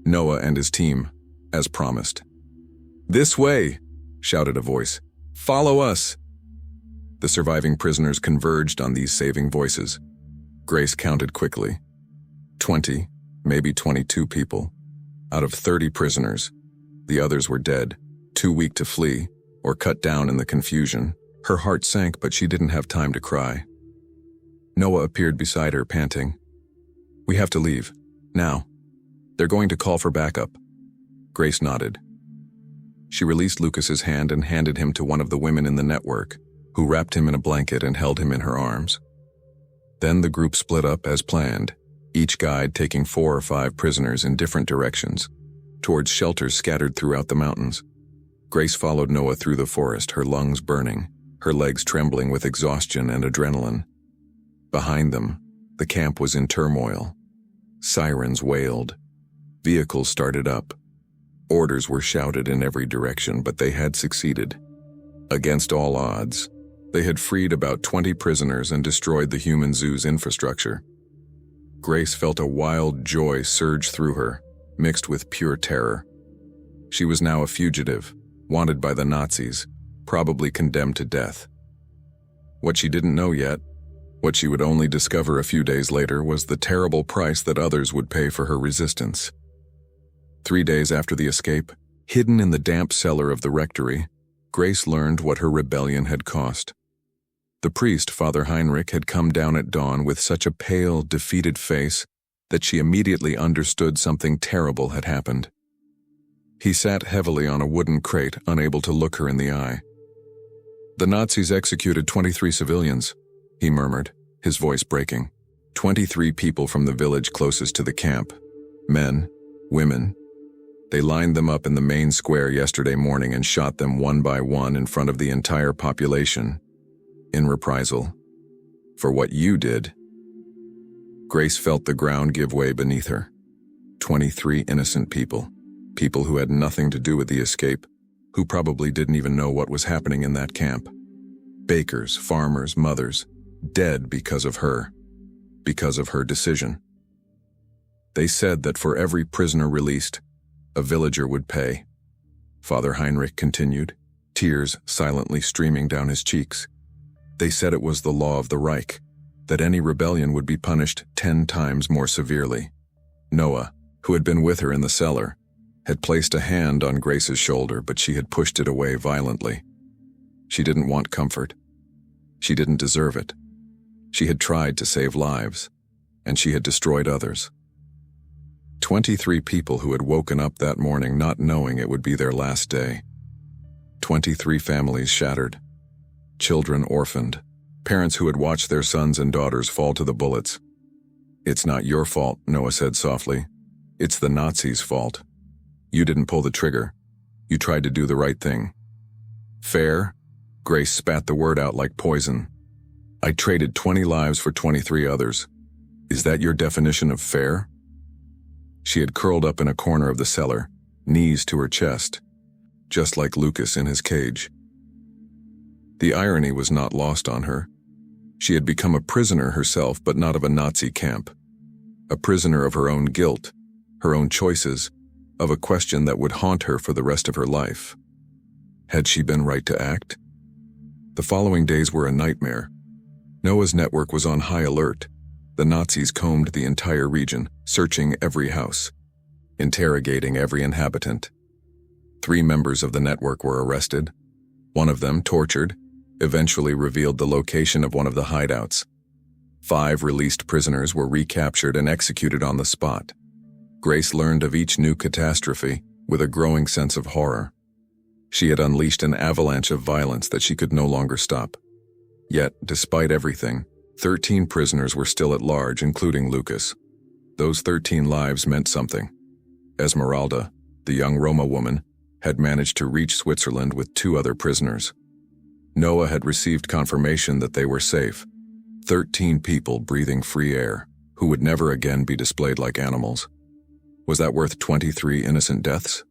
Noah and his team, as promised. "This way!" shouted a voice. "Follow us!" The surviving prisoners converged on these saving voices. Grace counted quickly. 20, maybe 22 people. Out of 30 prisoners, the others were dead, too weak to flee, or cut down in the confusion. Her heart sank, but she didn't have time to cry. Noah appeared beside her, panting. "We have to leave. Now. They're going to call for backup." Grace nodded. She released Lucas's hand and handed him to one of the women in the network, who wrapped him in a blanket and held him in her arms. Then the group split up as planned, each guide taking 4 or 5 prisoners in different directions, towards shelters scattered throughout the mountains. Grace followed Noah through the forest, her lungs burning, her legs trembling with exhaustion and adrenaline. Behind them, the camp was in turmoil. Sirens wailed. Vehicles started up. Orders were shouted in every direction, but they had succeeded. Against all odds, they had freed about 20 prisoners and destroyed the human zoo's infrastructure. Grace felt a wild joy surge through her, mixed with pure terror. She was now a fugitive, wanted by the Nazis, probably condemned to death. What she didn't know yet, what she would only discover a few days later, was the terrible price that others would pay for her resistance. 3 days after the escape, hidden in the damp cellar of the rectory, Grace learned what her rebellion had cost. The priest, Father Heinrich, had come down at dawn with such a pale, defeated face that she immediately understood something terrible had happened. He sat heavily on a wooden crate, unable to look her in the eye. "The Nazis executed 23 civilians," he murmured, his voice breaking. 23 people from the village closest to the camp. Men, women. They lined them up in the main square yesterday morning and shot them one by one in front of the entire population, in reprisal for what you did. Grace felt the ground give way beneath her. 23 innocent people. People who had nothing to do with the escape, who probably didn't even know what was happening in that camp. Bakers, farmers, mothers, dead because of her decision. They said that for every prisoner released, a villager would pay. Father Heinrich continued, tears silently streaming down his cheeks. They said it was the law of the Reich, that any rebellion would be punished 10 times more severely. Noah, who had been with her in the cellar, had placed a hand on Grace's shoulder, but she had pushed it away violently. She didn't want comfort. She didn't deserve it. She had tried to save lives, and she had destroyed others. 23 people who had woken up that morning not knowing it would be their last day. 23 families shattered. Children orphaned. Parents who had watched their sons and daughters fall to the bullets. "It's not your fault," Noah said softly. "It's the Nazis' fault. You didn't pull the trigger. You tried to do the right thing." "Fair?" Grace spat the word out like poison. "I traded 20 lives for 23 others. Is that your definition of fair?" She had curled up in a corner of the cellar, knees to her chest, just like Lucas in his cage. The irony was not lost on her. She had become a prisoner herself, but not of a Nazi camp. A prisoner of her own guilt, her own choices, of a question that would haunt her for the rest of her life. Had she been right to act? The following days were a nightmare. Noah's network was on high alert. The Nazis combed the entire region, searching every house, interrogating every inhabitant. 3 members of the network were arrested. One of them, tortured, eventually revealed the location of one of the hideouts. 5 released prisoners were recaptured and executed on the spot. Grace learned of each new catastrophe with a growing sense of horror. She had unleashed an avalanche of violence that she could no longer stop. Yet, despite everything, 13 prisoners were still at large, including Lucas. Those 13 lives meant something. Esmeralda, the young Roma woman, had managed to reach Switzerland with 2 other prisoners. Noah had received confirmation that they were safe. 13 people breathing free air, who would never again be displayed like animals. Was that worth 23 innocent deaths?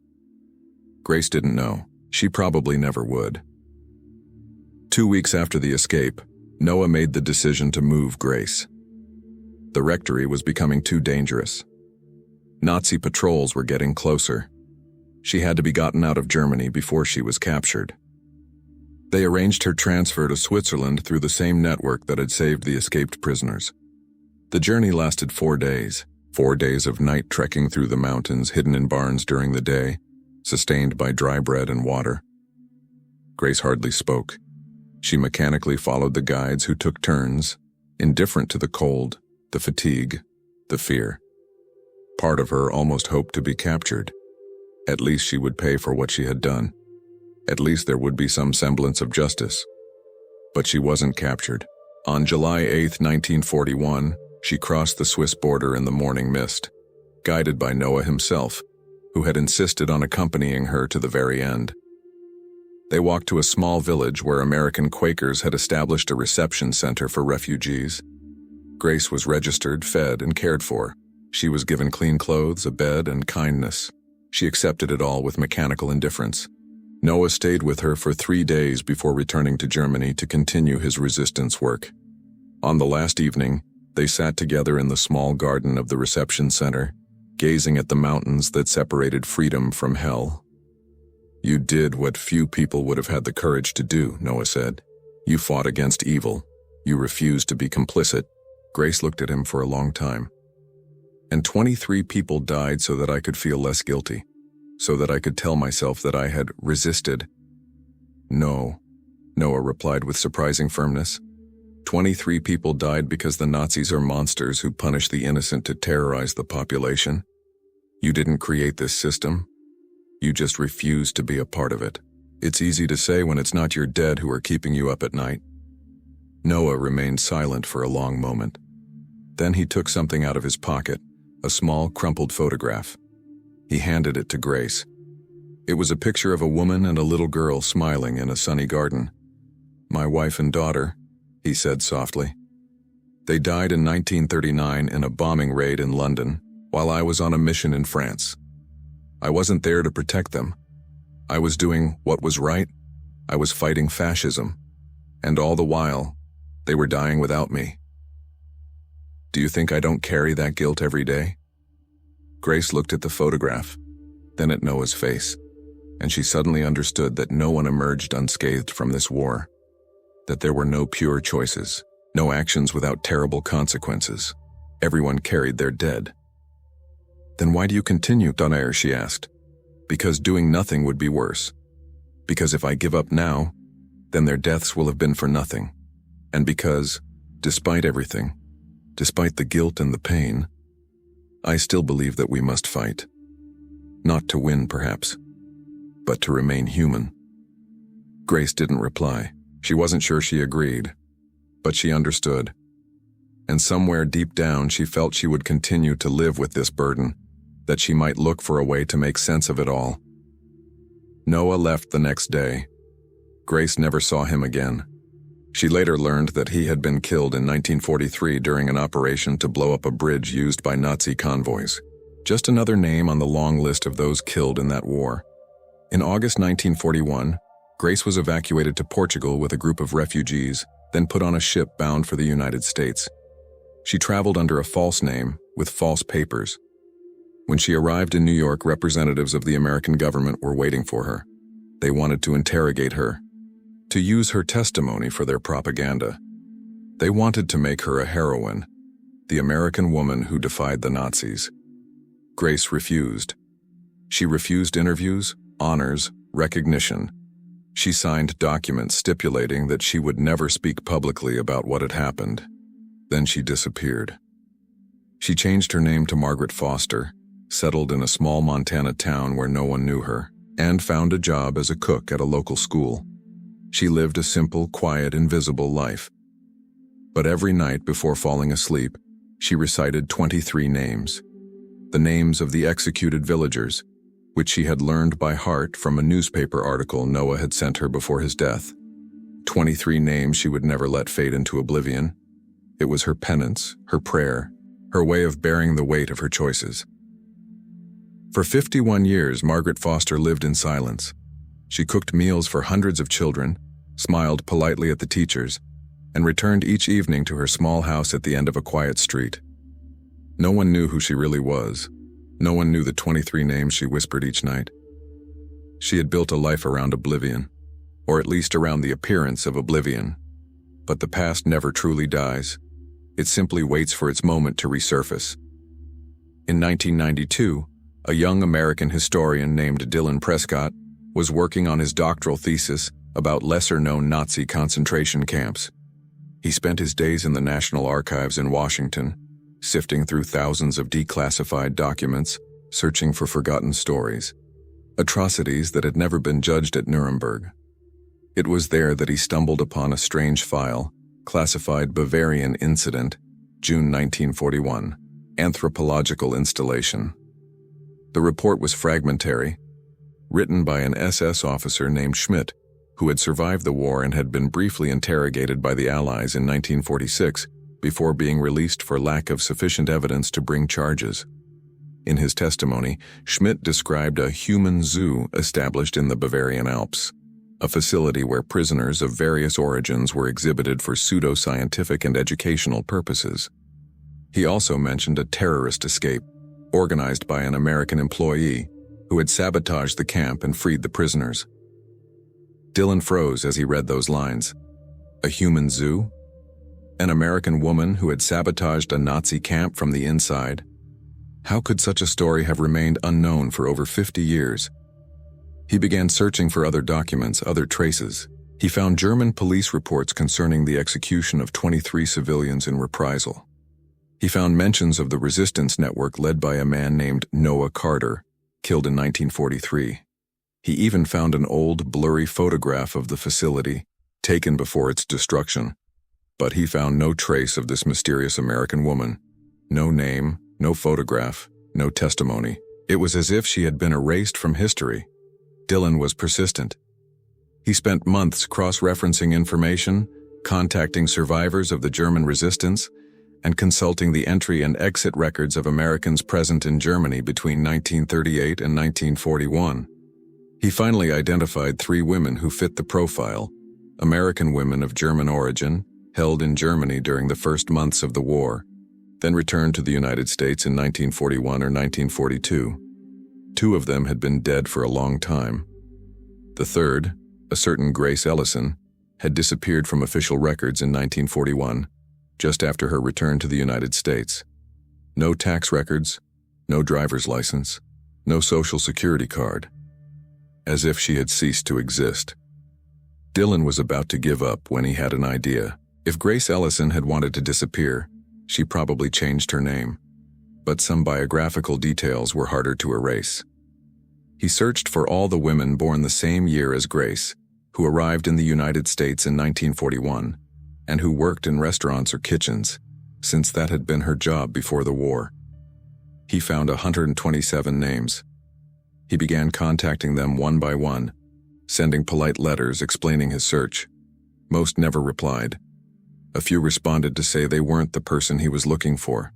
Grace didn't know. She probably never would. 2 weeks after the escape, Noah made the decision to move Grace. The rectory was becoming too dangerous. Nazi patrols were getting closer. She had to be gotten out of Germany before she was captured. They arranged her transfer to Switzerland through the same network that had saved the escaped prisoners. The journey lasted 4 days, 4 days of night trekking through the mountains, hidden in barns during the day, sustained by dry bread and water. Grace hardly spoke. She mechanically followed the guides who took turns, indifferent to the cold, the fatigue, the fear. Part of her almost hoped to be captured. At least she would pay for what she had done. At least there would be some semblance of justice. But she wasn't captured. On July 8, 1941, she crossed the Swiss border in the morning mist, guided by Noah himself, who had insisted on accompanying her to the very end. They walked to a small village where American Quakers had established a reception center for refugees. Grace was registered, fed, and cared for. She was given clean clothes, a bed, and kindness. She accepted it all with mechanical indifference. Noah stayed with her for 3 days before returning to Germany to continue his resistance work. On the last evening, they sat together in the small garden of the reception center, gazing at the mountains that separated freedom from hell. "You did what few people would have had the courage to do," Noah said. "You fought against evil. You refused to be complicit." Grace looked at him for a long time. "And 23 people died so that I could feel less guilty, so that I could tell myself that I had resisted." "No," Noah replied with surprising firmness. 23 people died because the Nazis are monsters who punish the innocent to terrorize the population. You didn't create this system. You just refused to be a part of it. It's easy to say when it's not your dead who are keeping you up at night." Noah remained silent for a long moment. Then he took something out of his pocket, a small, crumpled photograph. He handed it to Grace. It was a picture of a woman and a little girl smiling in a sunny garden. "My wife and daughter," he said softly. "They died in 1939 in a bombing raid in London, while I was on a mission in France. I wasn't there to protect them. I was doing what was right. I was fighting fascism. And all the while, they were dying without me. Do you think I don't carry that guilt every day?" Grace looked at the photograph, then at Noah's face, and she suddenly understood that no one emerged unscathed from this war, that there were no pure choices, no actions without terrible consequences. Everyone carried their dead. "Then why do you continue, Donaire?" she asked. "Because doing nothing would be worse. Because if I give up now, then their deaths will have been for nothing. And because, despite everything, despite the guilt and the pain, I still believe that we must fight. Not to win, perhaps, but to remain human." Grace didn't reply. She wasn't sure she agreed, but she understood. And somewhere deep down she felt she would continue to live with this burden, that she might look for a way to make sense of it all. Noah left the next day. Grace never saw him again. She later learned that he had been killed in 1943 during an operation to blow up a bridge used by Nazi convoys. Just another name on the long list of those killed in that war. In August 1941, Grace was evacuated to Portugal with a group of refugees, then put on a ship bound for the United States. She traveled under a false name, with false papers. When she arrived in New York, representatives of the American government were waiting for her. They wanted to interrogate her, to use her testimony for their propaganda. They wanted to make her a heroine, the American woman who defied the Nazis. Grace refused. She refused interviews, honors, recognition. She signed documents stipulating that she would never speak publicly about what had happened. Then she disappeared. She changed her name to Margaret Foster, settled in a small Montana town where no one knew her, and found a job as a cook at a local school. She lived a simple, quiet, invisible life. But every night before falling asleep, she recited 23 names. The names of the executed villagers, which she had learned by heart from a newspaper article Noah had sent her before his death. 23 names she would never let fade into oblivion. It was her penance, her prayer, her way of bearing the weight of her choices. For 51 years, Margaret Foster lived in silence. She cooked meals for hundreds of children, smiled politely at the teachers, and returned each evening to her small house at the end of a quiet street. No one knew who she really was. No one knew the 23 names she whispered each night. She had built a life around oblivion, or at least around the appearance of oblivion. But the past never truly dies. It simply waits for its moment to resurface. In 1992, a young American historian named Dylan Prescott was working on his doctoral thesis about lesser-known Nazi concentration camps. He spent his days in the National Archives in Washington, sifting through thousands of declassified documents, searching for forgotten stories, atrocities that had never been judged at Nuremberg. It was there that he stumbled upon a strange file, classified Bavarian Incident, June 1941, anthropological installation. The report was fragmentary, written by an SS officer named Schmidt, who had survived the war and had been briefly interrogated by the Allies in 1946, before being released for lack of sufficient evidence to bring charges. In his testimony, Schmidt described a human zoo established in the Bavarian Alps, a facility where prisoners of various origins were exhibited for pseudo-scientific and educational purposes. He also mentioned a terrorist escape, organized by an American employee who had sabotaged the camp and freed the prisoners. Dylan froze as he read those lines. A human zoo? An American woman who had sabotaged a Nazi camp from the inside? How could such a story have remained unknown for over 50 years? He began searching for other documents, other traces. He found German police reports concerning the execution of 23 civilians in reprisal. He found mentions of the resistance network led by a man named Noah Carter, killed in 1943. He even found an old, blurry photograph of the facility, taken before its destruction. But he found no trace of this mysterious American woman. No name, no photograph, no testimony. It was as if she had been erased from history. Dylan was persistent. He spent months cross-referencing information, contacting survivors of the German resistance, and consulting the entry and exit records of Americans present in Germany between 1938 and 1941. He finally identified 3 women who fit the profile, American women of German origin, held in Germany during the first months of the war, then returned to the United States in 1941 or 1942. 2 of them had been dead for a long time. The third, a certain Grace Ellison, had disappeared from official records in 1941, just after her return to the United States. No tax records, no driver's license, no social security card. As if she had ceased to exist. Dylan was about to give up when he had an idea. If Grace Ellison had wanted to disappear, she probably changed her name. But some biographical details were harder to erase. He searched for all the women born the same year as Grace, who arrived in the United States in 1941, and who worked in restaurants or kitchens, since that had been her job before the war. He found 127 names. He began contacting them one by one, sending polite letters explaining his search. Most never replied. A few responded to say they weren't the person he was looking for.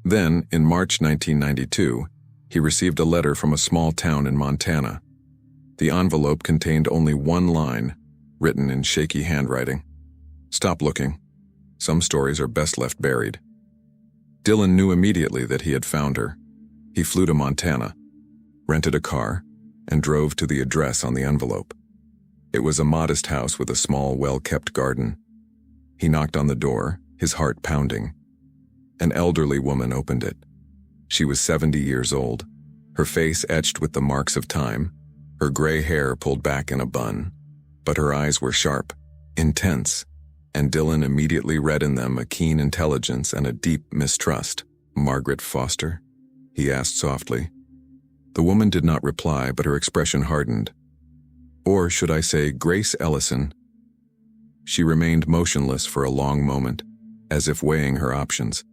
Then, in March 1992, he received a letter from a small town in Montana. The envelope contained only one line, written in shaky handwriting. "Stop looking. Some stories are best left buried." Dylan knew immediately that he had found her. He flew to Montana, rented a car, and drove to the address on the envelope. It was a modest house with a small, well-kept garden. He knocked on the door, his heart pounding. An elderly woman opened it. She was 70 years old, her face etched with the marks of time, her gray hair pulled back in a bun, but her eyes were sharp, intense, and Dylan immediately read in them a keen intelligence and a deep mistrust. "Margaret Foster?" he asked softly. The woman did not reply, but her expression hardened. Or should I say Grace Ellison? She remained motionless for a long moment, as if weighing her options.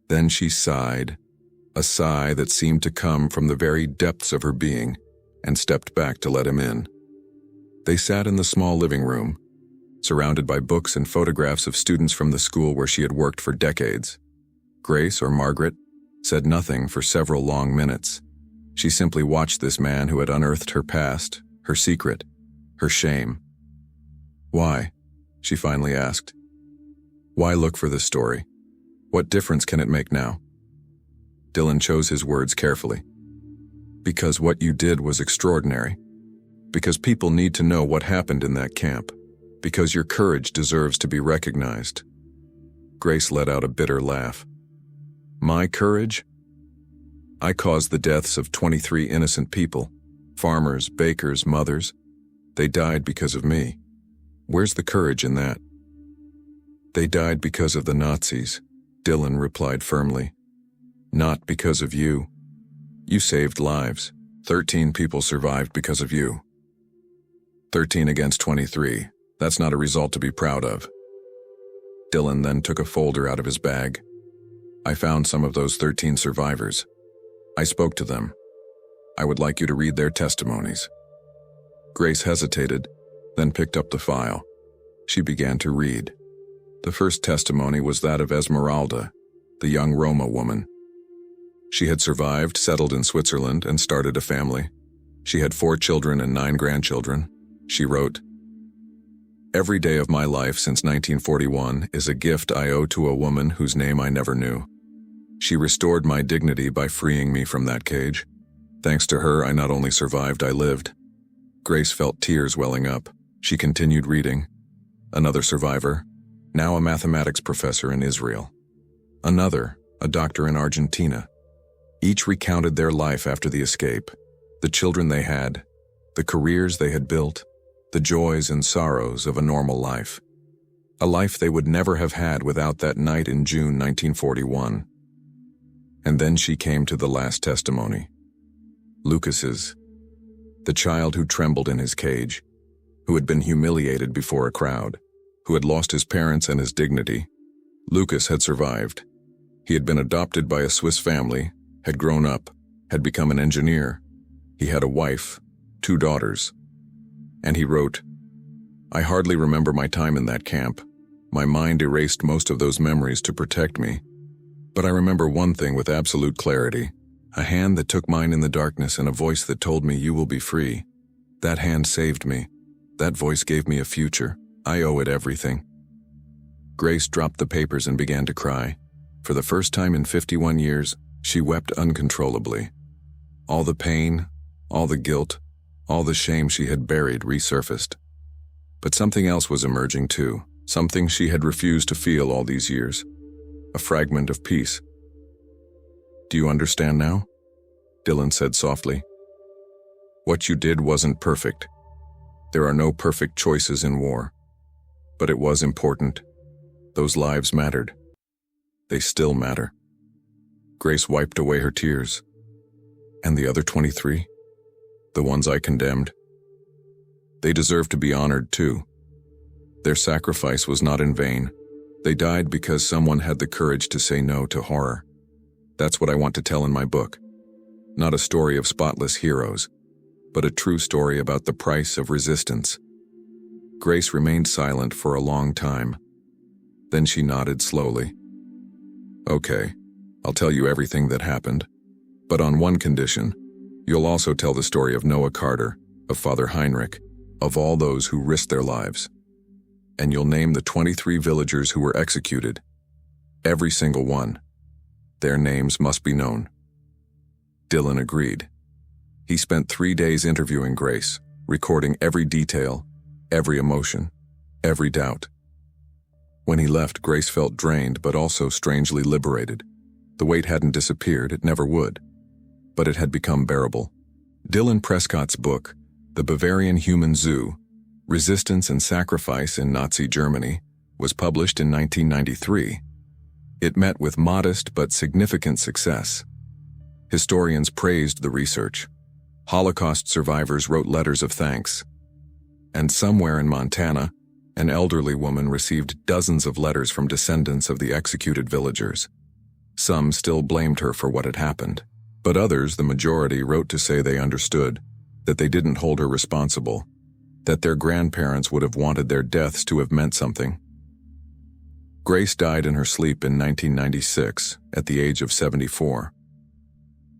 Then she sighed, a sigh that seemed to come from the very depths of her being, and stepped back to let him in. They sat in the small living room, surrounded by books and photographs of students from the school where she had worked for decades. Grace, or Margaret, said nothing for several long minutes. She simply watched this man who had unearthed her past, her secret, her shame. "Why?" she finally asked. "Why look for this story? What difference can it make now?" Dylan chose his words carefully. "Because what you did was extraordinary. Because people need to know what happened in that camp. Because your courage deserves to be recognized." Grace let out a bitter laugh. "My courage? I caused the deaths of 23 innocent people, farmers, bakers, mothers. They died because of me. Where's the courage in that?" "They died because of the Nazis," Dylan replied firmly. "Not because of you. You saved lives. 13 people survived because of you. 13 against 23. That's not a result to be proud of." Dylan then took a folder out of his bag. "I found some of those 13 survivors. I spoke to them. I would like you to read their testimonies." Grace hesitated, then picked up the file. She began to read. The first testimony was that of Esmeralda, the young Roma woman. She had survived, settled in Switzerland, and started a family. She had 4 children and 9 grandchildren. She wrote, "Every day of my life since 1941 is a gift I owe to a woman whose name I never knew. She restored my dignity by freeing me from that cage. Thanks to her, I not only survived, I lived." Grace felt tears welling up. She continued reading. Another survivor, now a mathematics professor in Israel. Another, a doctor in Argentina. Each recounted their life after the escape, the children they had, the careers they had built, the joys and sorrows of a normal life. A life they would never have had without that night in June 1941. And then she came to the last testimony. Lucas's, the child who trembled in his cage, who had been humiliated before a crowd, who had lost his parents and his dignity. Lucas had survived. He had been adopted by a Swiss family, had grown up, had become an engineer. He had a wife, 2 daughters. And he wrote, "I hardly remember my time in that camp. My mind erased most of those memories to protect me. But I remember one thing with absolute clarity, a hand that took mine in the darkness and a voice that told me, 'You will be free.' That hand saved me. That voice gave me a future. I owe it everything." Grace dropped the papers and began to cry. For the first time in 51 years, she wept uncontrollably. All the pain, all the guilt, all the shame she had buried resurfaced. But something else was emerging too, something she had refused to feel all these years. A fragment of peace. "Do you understand now?" Dylan said softly. "What you did wasn't perfect. There are no perfect choices in war. But it was important. Those lives mattered. They still matter." Grace wiped away her tears. "And the other 23? The ones I condemned? They deserve to be honored too. Their sacrifice was not in vain. They died because someone had the courage to say no to horror. That's what I want to tell in my book. Not a story of spotless heroes, but a true story about the price of resistance." Grace remained silent for a long time. Then she nodded slowly. "Okay, I'll tell you everything that happened. But on one condition. You'll also tell the story of Noah Carter, of Father Heinrich, of all those who risked their lives. And you'll name the 23 villagers who were executed. Every single one. Their names must be known." Dylan agreed. He spent 3 days interviewing Grace, recording every detail, every emotion, every doubt. When he left, Grace felt drained but also strangely liberated. The weight hadn't disappeared, it never would. But it had become bearable. Dylan Prescott's book, The Bavarian Human Zoo, Resistance and Sacrifice in Nazi Germany, was published in 1993. It met with modest but significant success. Historians praised the research. Holocaust survivors wrote letters of thanks. And somewhere in Montana, an elderly woman received dozens of letters from descendants of the executed villagers. Some still blamed her for what had happened. But others, the majority, wrote to say they understood, that they didn't hold her responsible, that their grandparents would have wanted their deaths to have meant something. Grace died in her sleep in 1996, at the age of 74.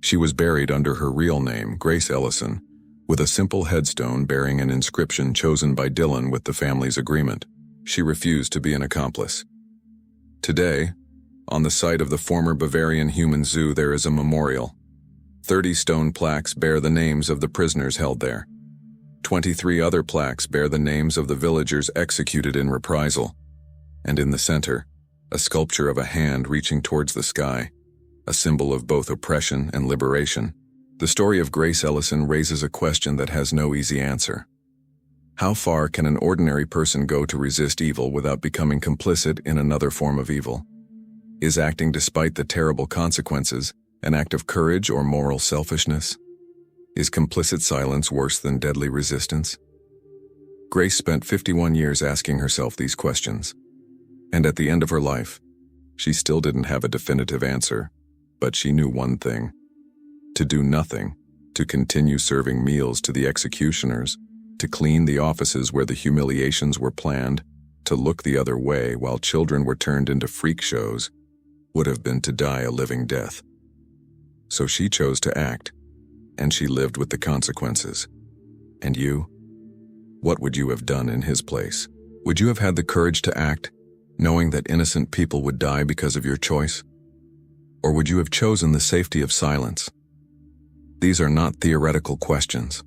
She was buried under her real name, Grace Ellison, with a simple headstone bearing an inscription chosen by Dylan with the family's agreement. She refused to be an accomplice. Today, on the site of the former Bavarian Human Zoo, there is a memorial. 30 stone plaques bear the names of the prisoners held there. 23 other plaques bear the names of the villagers executed in reprisal. And in the center, a sculpture of a hand reaching towards the sky, a symbol of both oppression and liberation. The story of Grace Ellison raises a question that has no easy answer. How far can an ordinary person go to resist evil without becoming complicit in another form of evil? Is acting despite the terrible consequences an act of courage or moral selfishness? Is complicit silence worse than deadly resistance? Grace spent 51 years asking herself these questions. And at the end of her life, she still didn't have a definitive answer, but she knew one thing. To do nothing, to continue serving meals to the executioners, to clean the offices where the humiliations were planned, To look the other way while children were turned into freak shows would have been to die a living death. So she chose to act, and she lived with the consequences. And you? What would you have done in his place? Would you have had the courage to act, knowing that innocent people would die because of your choice? Or would you have chosen the safety of silence? These are not theoretical questions.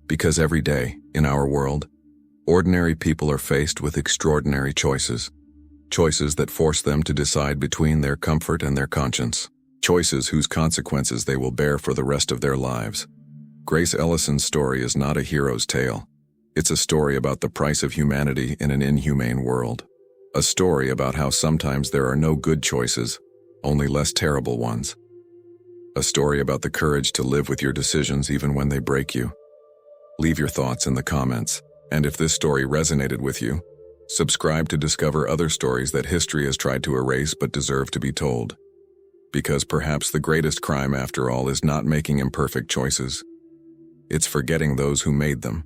Because every day, in our world, ordinary people are faced with extraordinary choices. Choices that force them to decide between their comfort and their conscience. Choices whose consequences they will bear for the rest of their lives. Grace Ellison's story is not a hero's tale. It's a story about the price of humanity in an inhumane world. A story about how sometimes there are no good choices, only less terrible ones. A story about the courage to live with your decisions even when they break you. Leave your thoughts in the comments, and if this story resonated with you, subscribe to discover other stories that history has tried to erase but deserve to be told. Because perhaps the greatest crime after all is not making imperfect choices. It's forgetting those who made them.